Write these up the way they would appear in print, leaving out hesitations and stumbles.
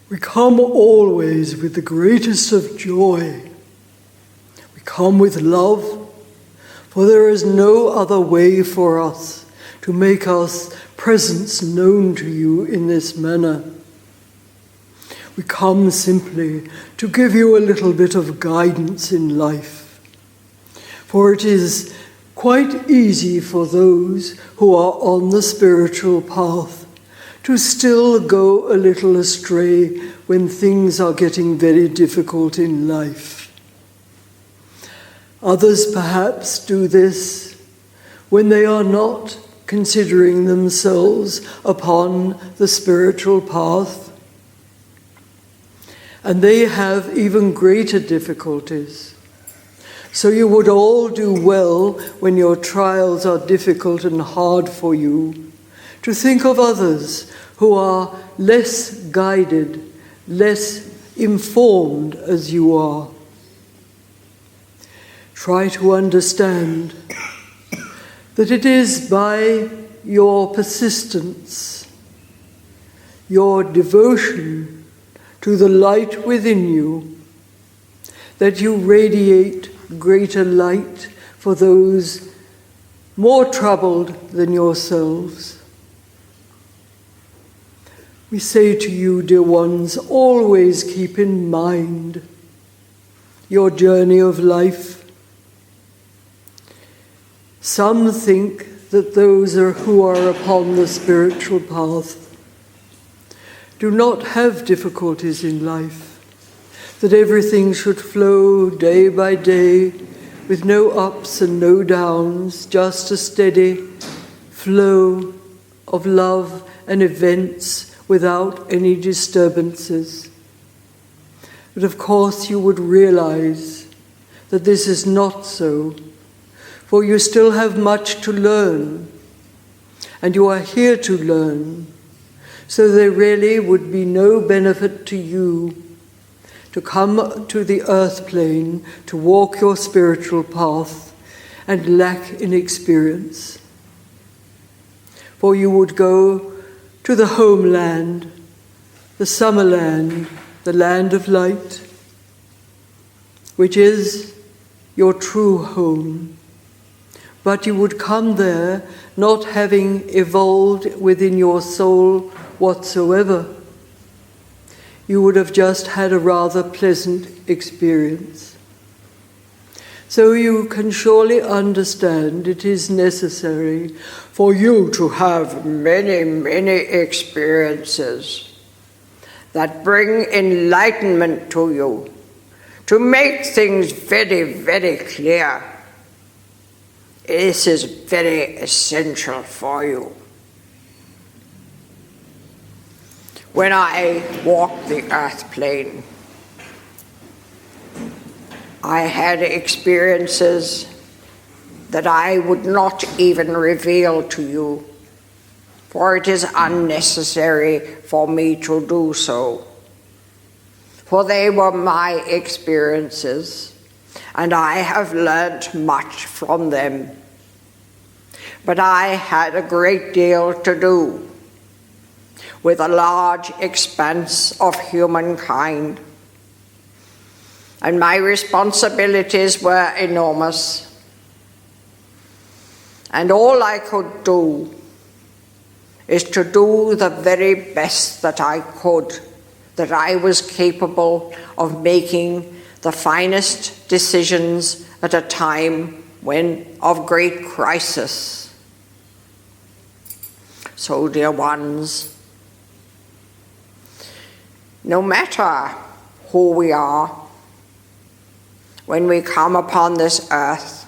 We come always with the greatest of joy. We come with love, for there is no other way for us to make our presence known to you in this manner. We come simply to give you a little bit of guidance in life, for it is quite easy for those who are on the spiritual path to still go a little astray when things are getting very difficult in life. Others perhaps do this when they are not considering themselves upon the spiritual path, and they have even greater difficulties. So you would all do well when your trials are difficult and hard for you to think of others who are less guided, less informed as you are. Try to understand that it is by your persistence, your devotion to the light within you, that you radiate greater light for those more troubled than yourselves. We say to you, dear ones, always keep in mind your journey of life. Some think that those who are upon the spiritual path do not have difficulties in life, that everything should flow day by day with no ups and no downs, just a steady flow of love and events without any disturbances. But of course you would realize that this is not so, for you still have much to learn, and you are here to learn, so there really would be no benefit to you to come to the earth plane to walk your spiritual path and lack in experience. For you would go to the homeland, the summer land, the land of light, which is your true home. But you would come there not having evolved within your soul whatsoever. You would have just had a rather pleasant experience. So you can surely understand it is necessary for you to have many, many experiences that bring enlightenment to you, to make things very, very clear. This is very essential for you. When I walked the earth plane, I had experiences that I would not even reveal to you, for it is unnecessary for me to do so. For they were my experiences, and I have learnt much from them. But I had a great deal to do with a large expanse of humankind, and my responsibilities were enormous. And all I could do is to do the very best that I could, that I was capable of making the finest decisions at a time when of great crisis. So, dear ones, no matter who we are, when we come upon this earth,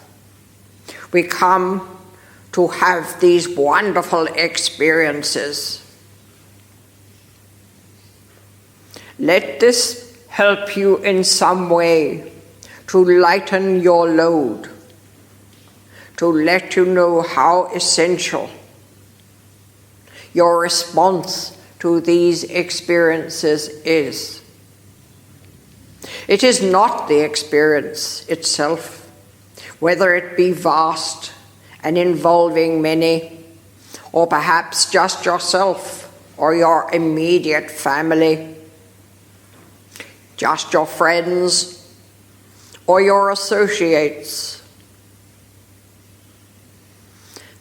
we come to have these wonderful experiences. Let this help you in some way to lighten your load, to let you know how essential your response to these experiences is. It is not the experience itself, whether it be vast and involving many, or perhaps just yourself or your immediate family. just your friends or your associates.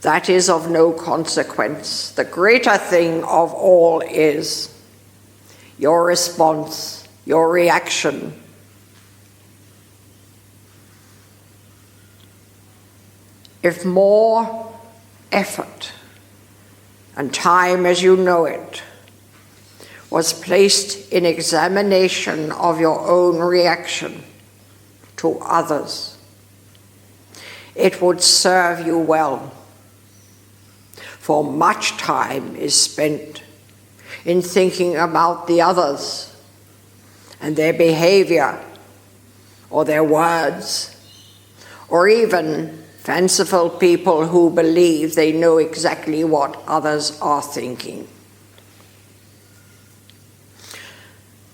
That is of no consequence. The greater thing of all is your response, your reaction. If more effort and time as you know it was placed in examination of your own reaction to others, it would serve you well. For much time is spent in thinking about the others and their behavior or their words, or even fanciful people who believe they know exactly what others are thinking.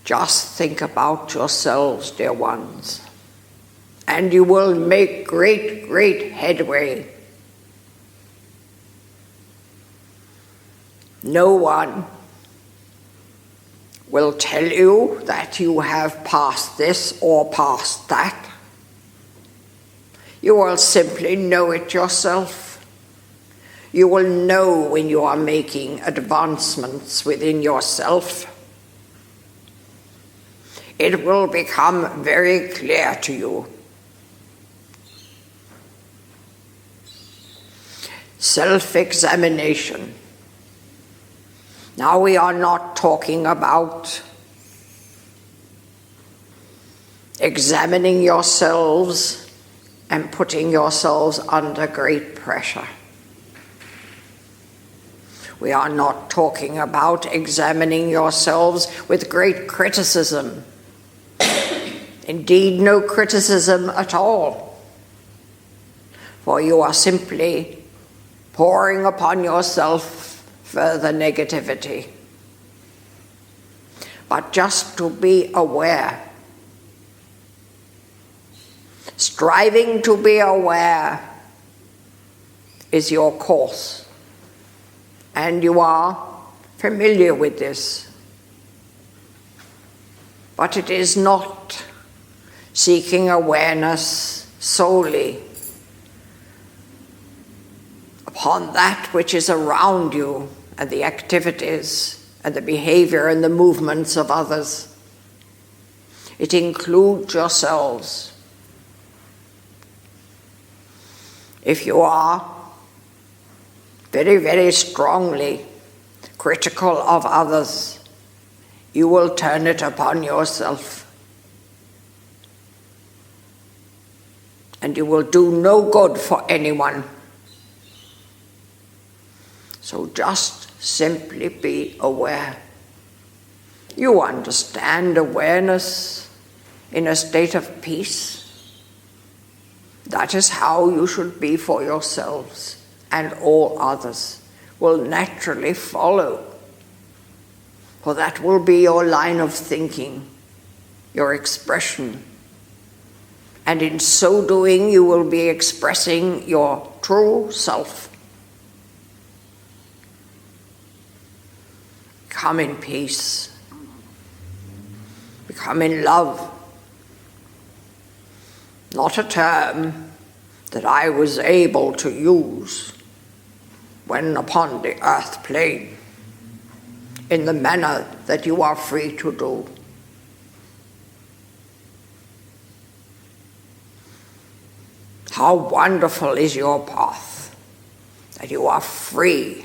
Just think about yourselves, dear ones, and you will make great, great headway. No one will tell you that you have passed this or passed that. You will simply know it yourself. You will know when you are making advancements within yourself. It will become very clear to you. Self-examination. Now we are not talking about examining yourselves and putting yourselves under great pressure. We are not talking about examining yourselves with great criticism. Indeed, no criticism at all, for you are simply pouring upon yourself further negativity. But just to be aware, striving to be aware is your course, and you are familiar with this. But it is not seeking awareness solely upon that which is around you and the activities and the behavior and the movements of others. It includes yourselves. If you are very, very strongly critical of others, you will turn it upon yourself. And you will do no good for anyone. So just simply be aware. You understand awareness in a state of peace. That is how you should be for yourselves, and all others will naturally follow. For that will be your line of thinking, your expression. And in so doing, you will be expressing your true self. Come in peace. Become in love. Not a term that I was able to use when upon the earth plane, in the manner that you are free to do. How wonderful is your path, that you are free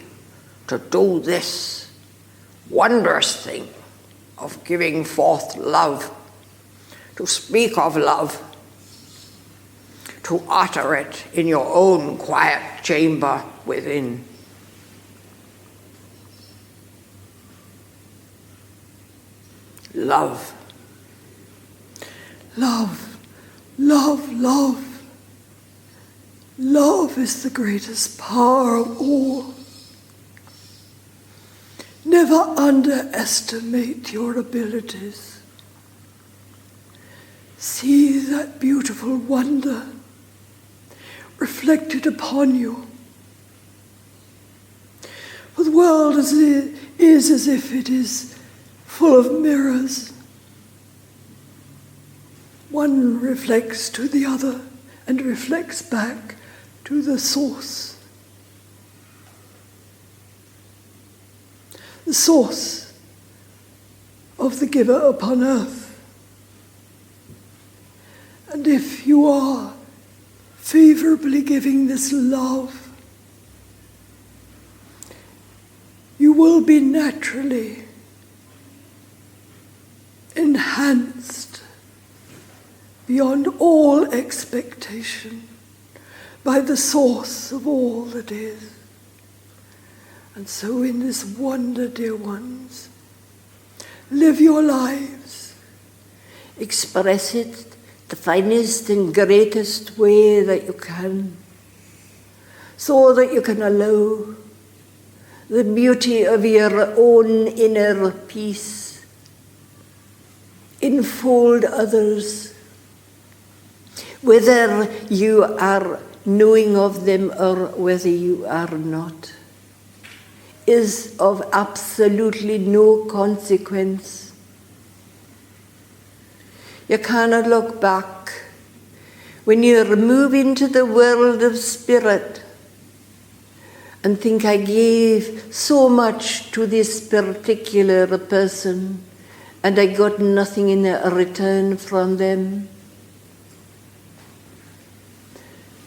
to do this wondrous thing of giving forth love, to speak of love, to utter it in your own quiet chamber within. Love. Love, love, love. Love is the greatest power of all. Never underestimate your abilities. See that beautiful wonder reflected upon you. For the world is as if it is full of mirrors. One reflects to the other and reflects back to the source. The source of the giver upon earth. And if you are favorably giving this love, you will be naturally enhanced beyond all expectation by the source of all that is. And so in this wonder, dear ones, live your lives. Express it the finest and greatest way that you can, so that you can allow the beauty of your own inner peace enfold others, whether you are knowing of them or whether you are not, is of absolutely no consequence. You cannot look back when you move into the world of spirit and think, I gave so much to this particular person and I got nothing in return from them.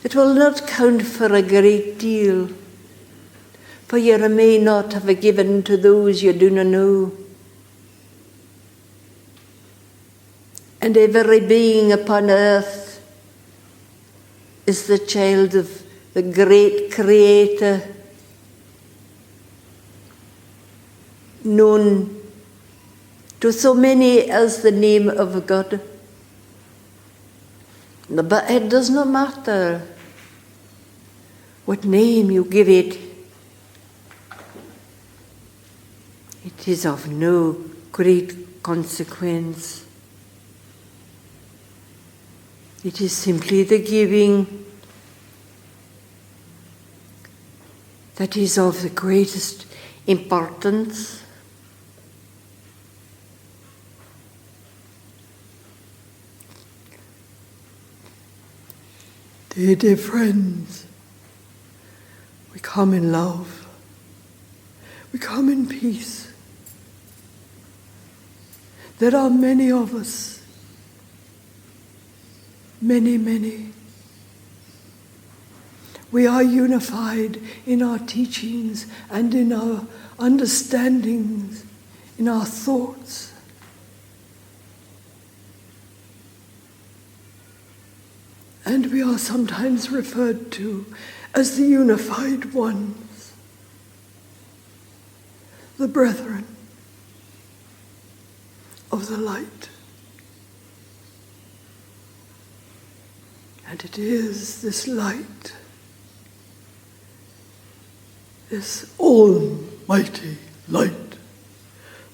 It will not count for a great deal, for you may not have given to those you do not know. And every being upon earth is the child of the great Creator, known to so many as the name of God. But it does not matter what name you give it. It is of no great consequence. It is simply the giving that is of the greatest importance. Dear friends, we come in love. We come in peace. There are many of us. Many, many. We are unified in our teachings and in our understandings, in our thoughts. And we are sometimes referred to as the unified ones, the brethren of the light. And it is this light, this almighty light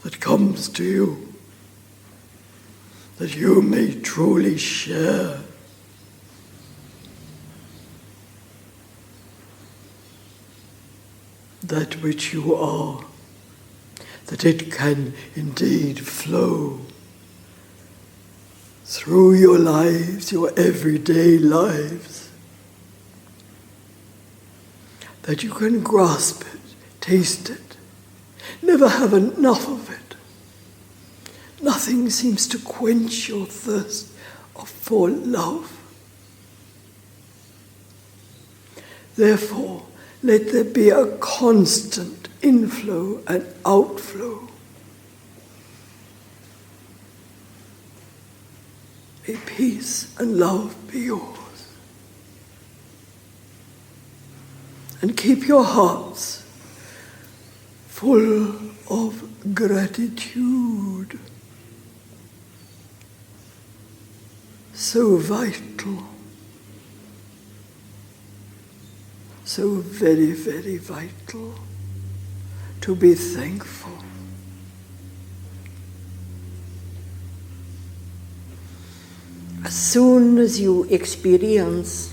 that comes to you, that you may truly share. That which you are, that it can indeed flow through your lives, your everyday lives, that you can grasp it, taste it, never have enough of it. Nothing seems to quench your thirst for love. Therefore, let there be a constant inflow and outflow. May peace and love be yours. And keep your hearts full of gratitude. So vital. So very, very vital to be thankful. As soon as you experience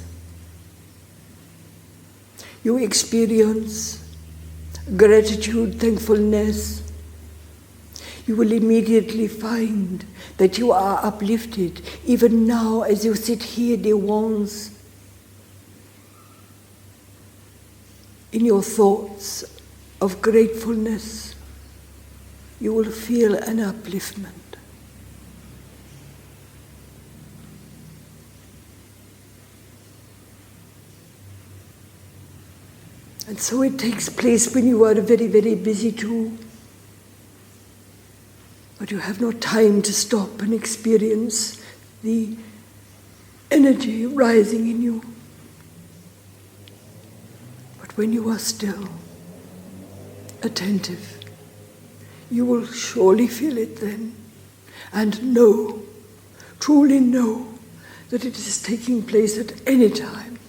gratitude, thankfulness, you will immediately find that you are uplifted, even now as you sit here, dear ones, in your thoughts of gratefulness. You will feel an upliftment. And so it takes place when you are very, very busy too. But you have no time to stop and experience the energy rising in you. But when you are still, attentive, you will surely feel it then, and know, truly know, that it is taking place at any time,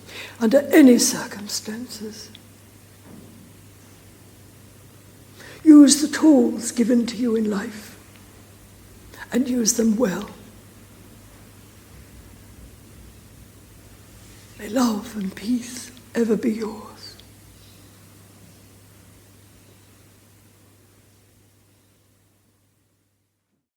under any circumstances. Use the tools given to you in life, and use them well. May love and peace ever be yours.